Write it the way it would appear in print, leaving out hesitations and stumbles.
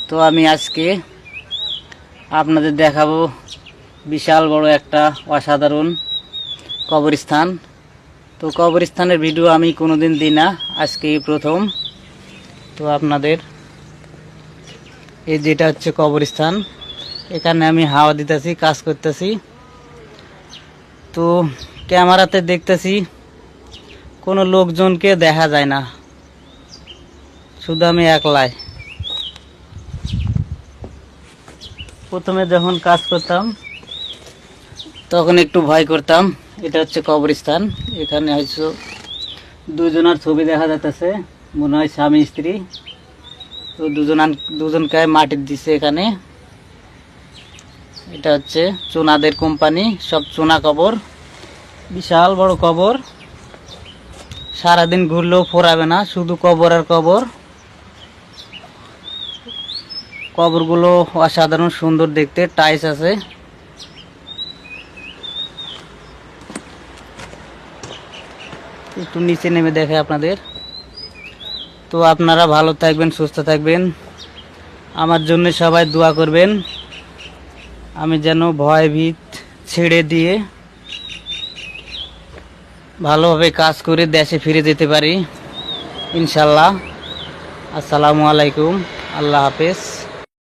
তো আমি আজকে আপনাদের দেখাবো বিশাল বড় একটা অসাধারণ কবরস্থান। তো কবরস্থানের ভিডিও আমি কোনোদিন দিই না, আজকেই প্রথম। তো আপনাদের এই যেটা হচ্ছে কবরস্থান, এখানে আমি হাওয়া দিতেছি, কাজ করতেছি। তো ক্যামেরাতে দেখতেছি কোনো লোকজনকে দেখা যায় না, শুধু আমি একলাই। প্রথমে যখন কাজ করতাম তখন একটু ভয় করতাম। এটা হচ্ছে কবরস্থান, এখানে হয়তো দুজনের ছবি দেখা যাচ্ছে, মনে হয় স্বামী স্ত্রী। তো দুজনকে মাটি দিছে এখানে। এটা হচ্ছে চুনাদের কোম্পানি, সব চুনা কবর, বিশাল বড় কবর। সারাদিন ঘুরলেও ফোরাবে না, শুধু কবর আর কবর। কবরগুলো অসাধারণ সুন্দর দেখতে, টাইলস আছে। একটু নিচে নেমে দেখে আপনাদের। তো আপনারা ভালো থাকবেন, সুস্থ থাকবেন, আমার জন্য সবাই দোয়া করবেন, আমি যেন ভয় ভীত ছেড়ে দিয়ে ভালোভাবে কাজ করে দেশে ফিরে যেতে পারি ইনশাল্লাহ। আসসালামু আলাইকুম, আল্লাহ হাফেজ।